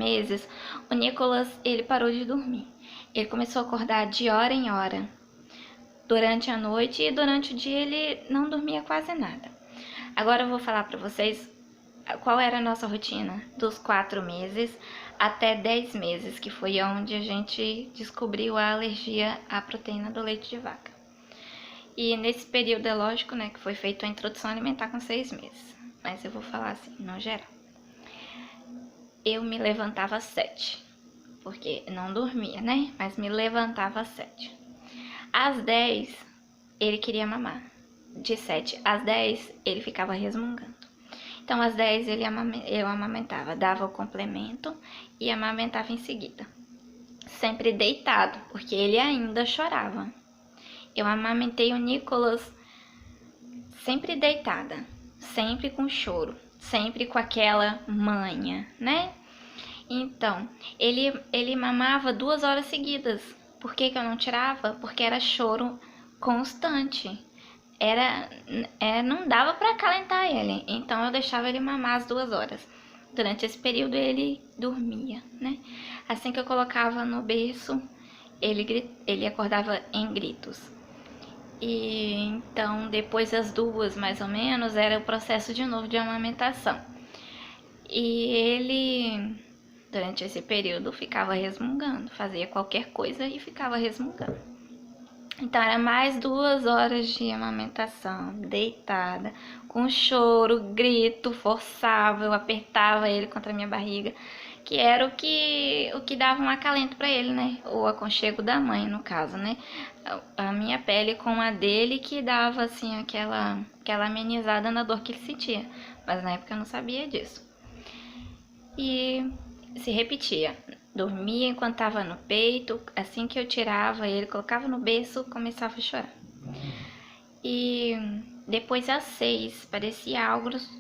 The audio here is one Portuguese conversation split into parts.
meses, o Nicolas, ele parou de dormir. Ele começou a acordar de hora em hora, durante a noite, e durante o dia ele não dormia quase nada. Agora eu vou falar pra vocês qual era a nossa rotina dos 4 meses até 10 meses, que foi onde a gente descobriu a alergia à proteína do leite de vaca. E nesse período é lógico, né, que foi feita a introdução alimentar com 6 meses. Mas eu vou falar assim, no geral. Eu me levantava às 7, porque não dormia, né? Mas me levantava às 7. Às 10, ele queria mamar. De 7 às 10, ele ficava resmungando. Então, às 10 eu amamentava, dava o complemento e amamentava em seguida. Sempre deitado, porque ele ainda chorava. Eu amamentei o Nicolas sempre deitada, sempre com choro, sempre com aquela manha, né? Então, ele mamava 2 horas seguidas. Por que eu não tirava? Porque era choro constante. Não dava para acalentar ele, então eu deixava ele mamar as 2 horas. Durante esse período ele dormia, né? Assim que eu colocava no berço, ele acordava em gritos. E então, depois das 2, mais ou menos, era o processo de novo de amamentação. E ele, durante esse período, ficava resmungando, fazia qualquer coisa e ficava resmungando. Então, era mais 2 horas de amamentação, deitada, com choro, grito, forçava, eu apertava ele contra a minha barriga, que era o que dava um acalento para ele, né? O aconchego da mãe, no caso, né? A minha pele com a dele que dava, assim, aquela amenizada na dor que ele sentia. Mas na época eu não sabia disso. E se repetia. Dormia enquanto estava no peito, assim que eu tirava ele, colocava no berço, começava a chorar. E depois às 6, parecia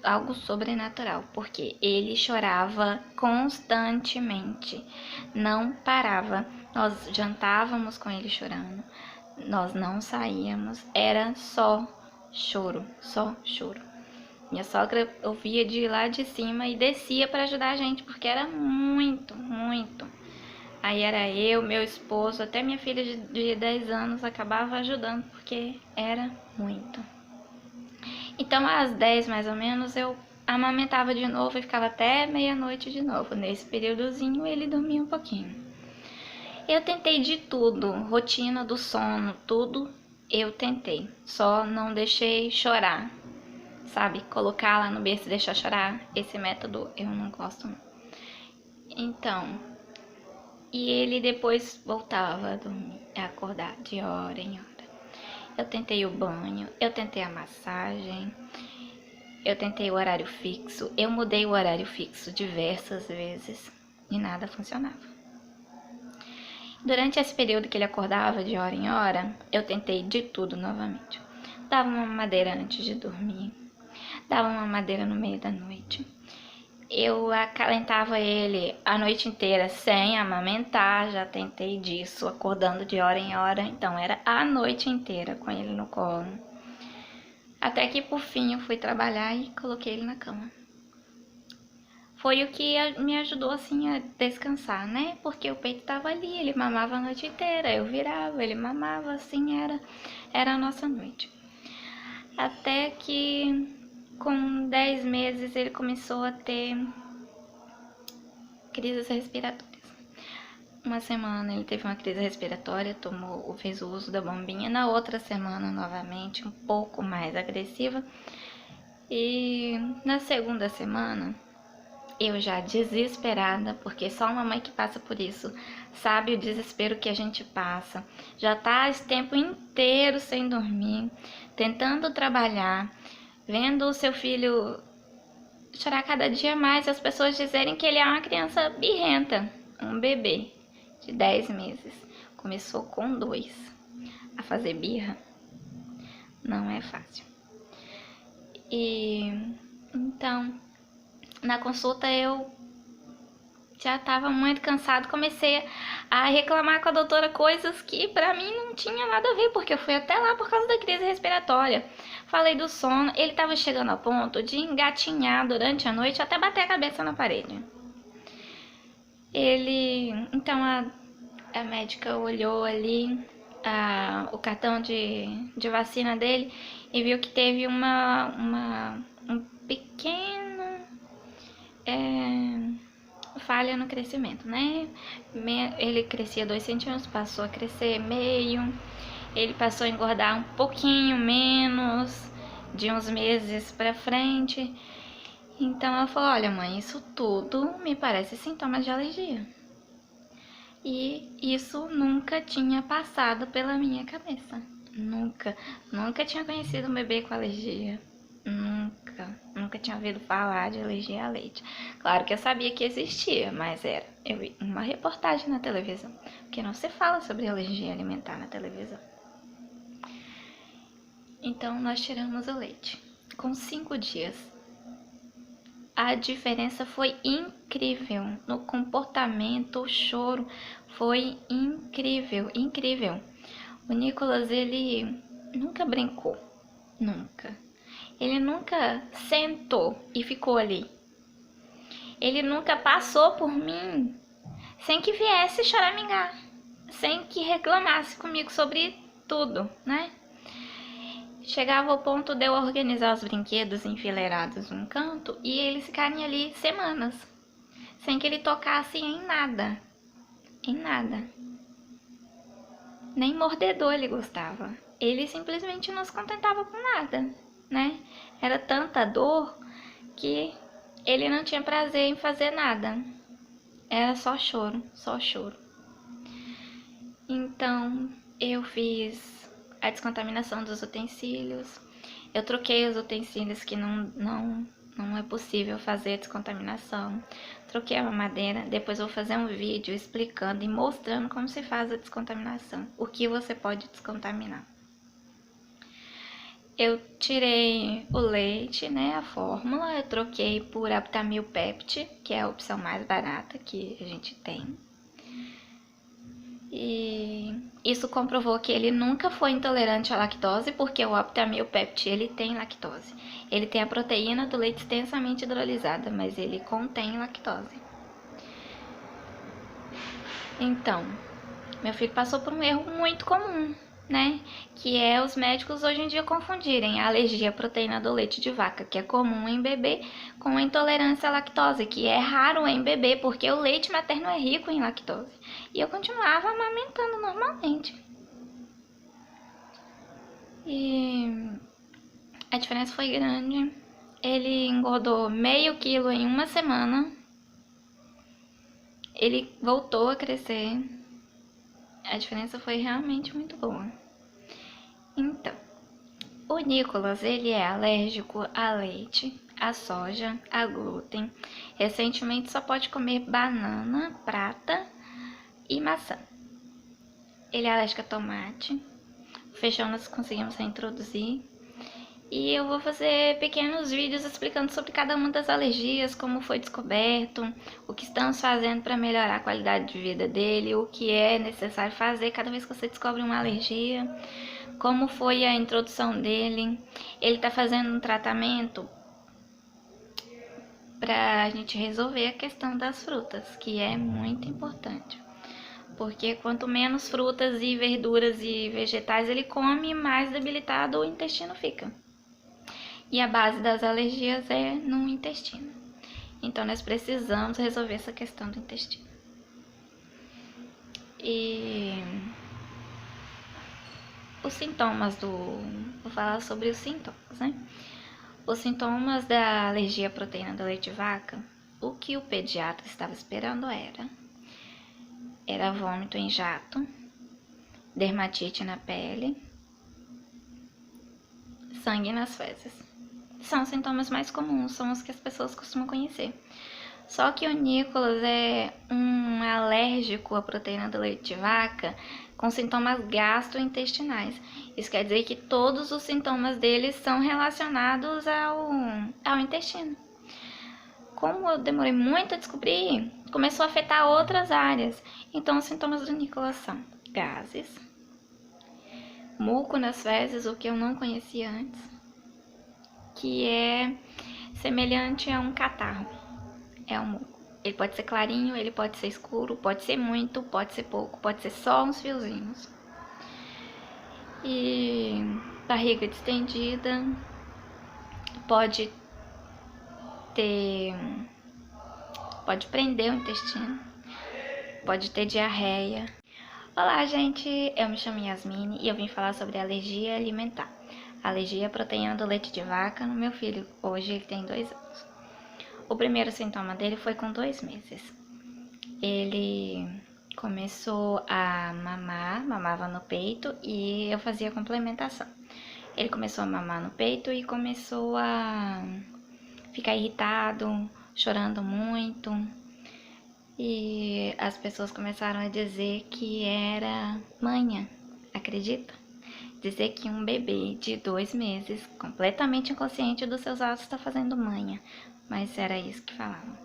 algo sobrenatural, porque ele chorava constantemente, não parava. Nós jantávamos com ele chorando, nós não saíamos, era só choro, só choro. Minha sogra ouvia de lá de cima e descia para ajudar a gente, porque era muito, muito. Aí era eu, meu esposo, até minha filha de 10 anos acabava ajudando, porque era muito. Então, às 10 mais ou menos, eu amamentava de novo e ficava até meia-noite de novo. Nesse períodozinho, ele dormia um pouquinho. Eu tentei de tudo, rotina do sono, tudo eu tentei. Só não deixei chorar. Sabe, colocar lá no berço e deixar chorar, esse método eu não gosto não. Então, e ele depois voltava a dormir, a acordar de hora em hora. Eu tentei o banho, eu tentei a massagem, eu tentei o horário fixo, eu mudei o horário fixo diversas vezes e nada funcionava. Durante esse período que ele acordava de hora em hora, eu tentei de tudo novamente. Dava uma mamadeira antes de dormir, dava uma mamadeira no meio da noite. Eu acalentava ele a noite inteira sem amamentar, já tentei disso, acordando de hora em hora. Então era a noite inteira com ele no colo. Até que por fim eu fui trabalhar e coloquei ele na cama. Foi o que me ajudou assim a descansar, né? Porque o peito tava ali, ele mamava a noite inteira, eu virava, ele mamava, assim era a nossa noite. Até que com 10 meses ele começou a ter crises respiratórias. Uma semana ele teve uma crise respiratória, fez o uso da bombinha. Na outra semana, novamente, um pouco mais agressiva. E na segunda semana, eu já desesperada, porque só uma mãe que passa por isso sabe o desespero que a gente passa. Já tá esse tempo inteiro sem dormir, tentando trabalhar, vendo o seu filho chorar cada dia mais, as pessoas dizerem que ele é uma criança birrenta, um bebê de 10 meses. Começou com 2 a fazer birra. Não é fácil. E então, na consulta eu já estava muito cansado, comecei a reclamar com a doutora coisas que pra mim não tinha nada a ver, porque eu fui até lá por causa da crise respiratória. Falei do sono, ele estava chegando ao ponto de engatinhar durante a noite até bater a cabeça na parede. Então a médica olhou ali o cartão de vacina dele e viu que teve um pequeno falha no crescimento, né? Ele crescia 2 centímetros, passou a crescer meio, ele passou a engordar um pouquinho menos de uns meses pra frente. Então ela falou: olha, mãe, isso tudo me parece sintomas de alergia. E isso nunca tinha passado pela minha cabeça. Nunca tinha conhecido um bebê com alergia. Nunca tinha ouvido falar de alergia a leite. Claro que eu sabia que existia, mas eu vi uma reportagem na televisão, porque não se fala sobre alergia alimentar na televisão. Então nós tiramos o leite. Com 5 dias, a diferença foi incrível no comportamento, o choro foi incrível. O Nicolas, ele nunca brincou, nunca. Ele nunca sentou e ficou ali. Ele nunca passou por mim sem que viesse choramingar, sem que reclamasse comigo sobre tudo, né? Chegava ao ponto de eu organizar os brinquedos enfileirados num canto e eles ficarem ali semanas, sem que ele tocasse em nada. Nem mordedor ele gostava. Ele simplesmente não se contentava com nada, né? Era tanta dor que ele não tinha prazer em fazer nada. Era só choro. Então, eu fiz a descontaminação dos utensílios. Eu troquei os utensílios que não é possível fazer a descontaminação. Troquei a mamadeira. Depois eu vou fazer um vídeo explicando e mostrando como se faz a descontaminação. O que você pode descontaminar. Eu tirei o leite, né, a fórmula. Eu troquei por Aptamil Pept, que é a opção mais barata que a gente tem. E isso comprovou que ele nunca foi intolerante à lactose, porque o Aptamil Pept, ele tem lactose. Ele tem a proteína do leite extensamente hidrolisada, mas ele contém lactose. Então, meu filho passou por um erro muito comum, né? Que é os médicos hoje em dia confundirem a alergia à proteína do leite de vaca, que é comum em bebê, com a intolerância à lactose, que é raro em bebê, porque o leite materno é rico em lactose. E eu continuava amamentando normalmente. E a diferença foi grande. Ele engordou meio quilo em uma semana. Ele voltou a crescer. A diferença foi realmente muito boa. Então, o Nicolas, ele é alérgico a leite, a soja, a glúten. Recentemente só pode comer banana, prata e maçã. Ele é alérgico a tomate. O feijão nós conseguimos reintroduzir. E eu vou fazer pequenos vídeos explicando sobre cada uma das alergias, como foi descoberto, o que estamos fazendo para melhorar a qualidade de vida dele, o que é necessário fazer cada vez que você descobre uma alergia, como foi a introdução dele. Ele está fazendo um tratamento para a gente resolver a questão das frutas, que é muito importante. Porque quanto menos frutas e verduras e vegetais ele come, mais debilitado o intestino fica. E a base das alergias é no intestino. Então, nós precisamos resolver essa questão do intestino. E os sintomas Vou falar sobre os sintomas, né? Os sintomas da alergia à proteína do leite de vaca, o que o pediatra estava esperando era vômito em jato, dermatite na pele, sangue nas fezes. São os sintomas mais comuns, são os que as pessoas costumam conhecer. Só que o Nicolas é um alérgico à proteína do leite de vaca com sintomas gastrointestinais. Isso quer dizer que todos os sintomas dele são relacionados ao intestino. Como eu demorei muito a descobrir, começou a afetar outras áreas. Então, os sintomas do Nicolas são gases, muco nas fezes, o que eu não conhecia antes, que é semelhante a um catarro, é um muco. Ele pode ser clarinho, ele pode ser escuro, pode ser muito, pode ser pouco, pode ser só uns fiozinhos. E barriga distendida, pode prender o intestino, pode ter diarreia. Olá, gente, eu me chamo Yasmine e eu vim falar sobre alergia alimentar. Alergia à proteína do leite de vaca no meu filho, hoje ele tem 2 anos. O primeiro sintoma dele foi com 2 meses. Ele começou a mamava no peito e eu fazia complementação. Ele começou a mamar no peito e começou a ficar irritado, chorando muito. E as pessoas começaram a dizer que era manha, acredita? Dizer que um bebê de 2 meses, completamente inconsciente dos seus atos, está fazendo manha. Mas era isso que falavam.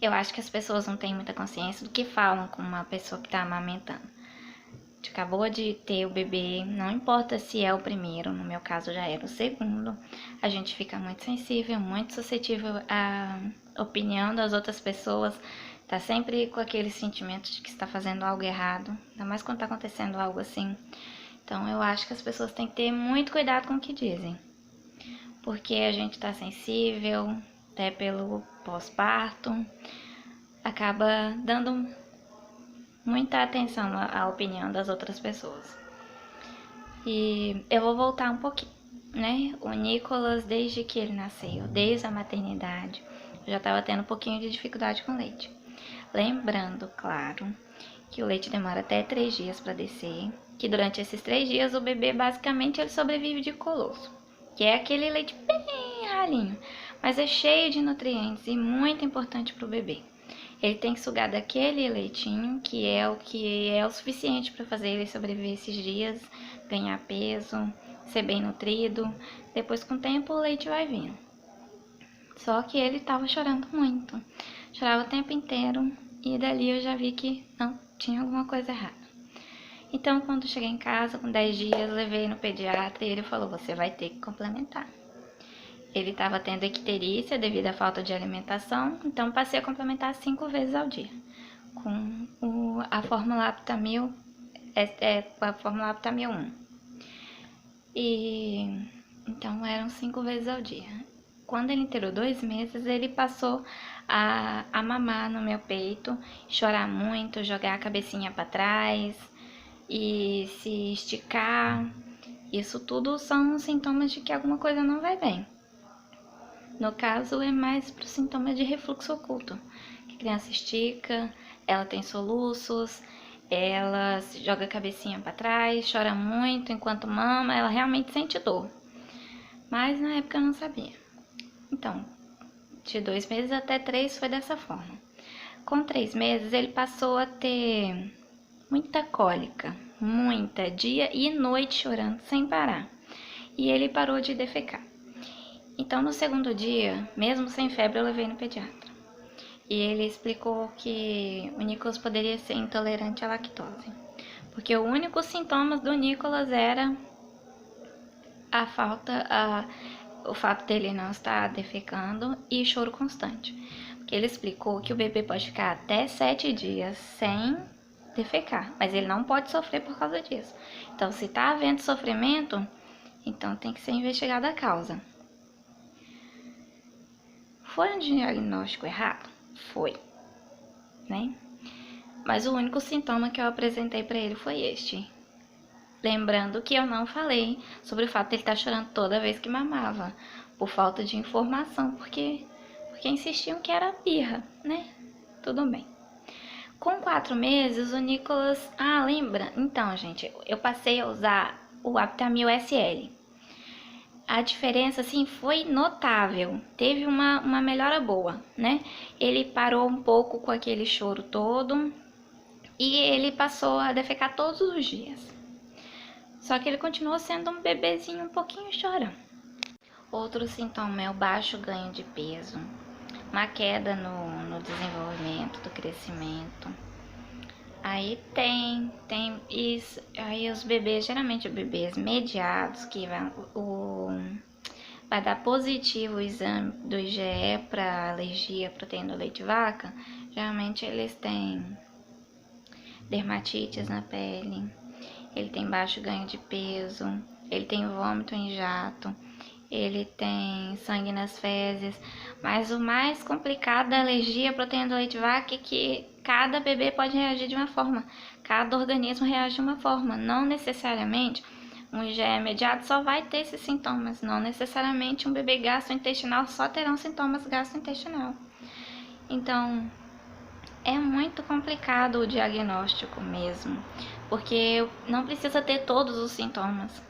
Eu acho que as pessoas não têm muita consciência do que falam com uma pessoa que está amamentando. A gente acabou de ter o bebê, não importa se é o primeiro, no meu caso já era o segundo, a gente fica muito sensível, muito suscetível à opinião das outras pessoas, tá sempre com aquele sentimento de que está fazendo algo errado, ainda mais quando tá acontecendo algo assim. Então eu acho que as pessoas têm que ter muito cuidado com o que dizem, porque a gente tá sensível, até pelo pós-parto, acaba dando muita atenção à opinião das outras pessoas. E eu vou voltar um pouquinho, né? O Nicolas, desde que ele nasceu, desde a maternidade, eu já estava tendo um pouquinho de dificuldade com leite. Lembrando, claro, que o leite demora até 3 dias para descer, que durante esses 3 dias o bebê basicamente ele sobrevive de colosso, que é aquele leite bem ralinho, mas é cheio de nutrientes e muito importante para o bebê. Ele tem que sugar daquele leitinho, que é o suficiente para fazer ele sobreviver esses dias, ganhar peso, ser bem nutrido. Depois, com o tempo, o leite vai vindo. Só que ele estava chorando muito, chorava o tempo inteiro, e dali eu já vi que não tinha alguma coisa errada. Então, quando cheguei em casa, com 10 dias, levei no pediatra e ele falou: você vai ter que complementar. Ele estava tendo icterícia devido à falta de alimentação, então passei a complementar 5 vezes ao dia, com a fórmula Aptamil, a fórmula Aptamil 1. E então eram 5 vezes ao dia. Quando ele inteirou 2 meses, ele passou a mamar no meu peito, chorar muito, jogar a cabecinha para trás e se esticar. Isso tudo são sintomas de que alguma coisa não vai bem. No caso, é mais para o sintoma de refluxo oculto, que a criança estica, ela tem soluços, ela joga a cabecinha para trás, chora muito enquanto mama, ela realmente sente dor. Mas na época eu não sabia. Então, de 2 meses até 3 foi dessa forma. Com 3 meses ele passou a ter muita cólica, muita, dia e noite chorando sem parar. E ele parou de defecar. Então, no segundo dia, mesmo sem febre, eu levei no pediatra. E ele explicou que o Nicolas poderia ser intolerante à lactose. Porque o único sintoma do Nicolas era o fato dele não estar defecando e choro constante. Porque ele explicou que o bebê pode ficar até 7 dias sem defecar, mas ele não pode sofrer por causa disso. Então, se está havendo sofrimento, então tem que ser investigada a causa. Foi um diagnóstico errado? Foi, né? Mas o único sintoma que eu apresentei para ele foi este. Lembrando que eu não falei sobre o fato de ele estar chorando toda vez que mamava, por falta de informação, porque insistiam que era birra, né? Tudo bem. Com 4 meses, o Nicolas... lembra? Então, gente, eu passei a usar o Aptamil SL. A diferença, assim, foi notável. Teve uma melhora boa, né? Ele parou um pouco com aquele choro todo e ele passou a defecar todos os dias. Só que ele continuou sendo um bebezinho um pouquinho chorão. Outro sintoma é o baixo ganho de peso, uma queda no desenvolvimento, do crescimento. Aí tem isso. Aí os bebês, geralmente bebês mediados, que vai dar positivo o exame do IgE para alergia à proteína do leite de vaca, geralmente eles têm dermatites na pele, ele tem baixo ganho de peso, ele tem vômito em jato, ele tem sangue nas fezes, mas o mais complicado da alergia à proteína do leite de vaca é que cada bebê pode reagir de uma forma, cada organismo reage de uma forma, não necessariamente um IgE imediato só vai ter esses sintomas, não necessariamente um bebê gastrointestinal só terá sintomas gastrointestinal. Então, é muito complicado o diagnóstico mesmo, porque não precisa ter todos os sintomas.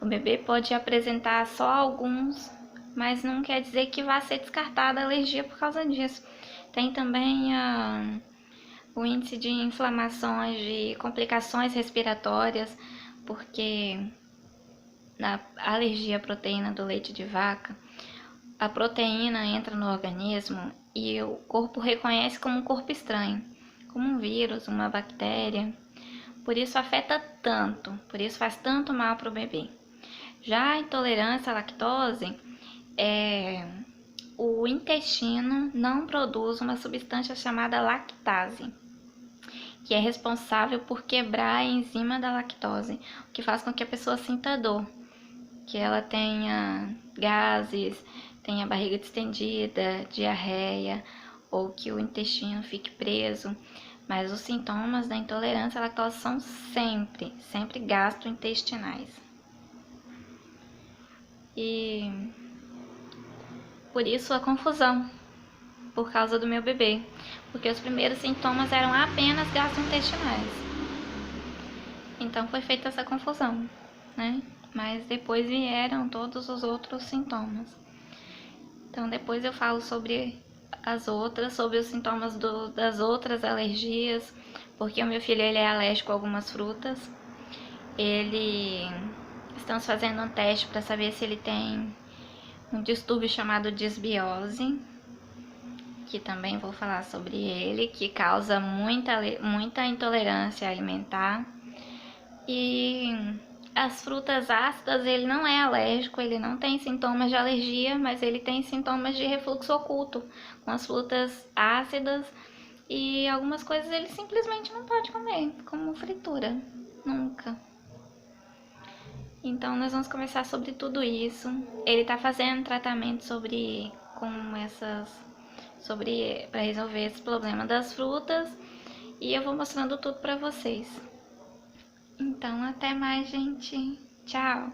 O bebê pode apresentar só alguns, mas não quer dizer que vai ser descartada a alergia por causa disso. Tem também o índice de inflamações, de complicações respiratórias, porque na alergia à proteína do leite de vaca, a proteína entra no organismo e o corpo reconhece como um corpo estranho, como um vírus, uma bactéria. Por isso afeta tanto, por isso faz tanto mal para o bebê. Já a intolerância à lactose, o intestino não produz uma substância chamada lactase, que é responsável por quebrar a enzima da lactose, o que faz com que a pessoa sinta dor, que ela tenha gases, tenha barriga distendida, diarreia, ou que o intestino fique preso. Mas os sintomas da intolerância à lactose são sempre gastrointestinais. E por isso a confusão, por causa do meu bebê, porque os primeiros sintomas eram apenas gastrointestinais. Então foi feita essa confusão, né? Mas depois vieram todos os outros sintomas. Então depois eu falo sobre sobre os sintomas das outras alergias, porque o meu filho ele é alérgico a algumas frutas. Estamos fazendo um teste para saber se ele tem um distúrbio chamado disbiose, que também vou falar sobre ele, que causa muita intolerância alimentar. E as frutas ácidas, ele não é alérgico, ele não tem sintomas de alergia, mas ele tem sintomas de refluxo oculto com as frutas ácidas, e algumas coisas ele simplesmente não pode comer, como fritura, nunca. Então nós vamos conversar sobre tudo isso. Ele tá fazendo tratamento para resolver esse problema das frutas, e eu vou mostrando tudo para vocês. Então até mais, gente. Tchau.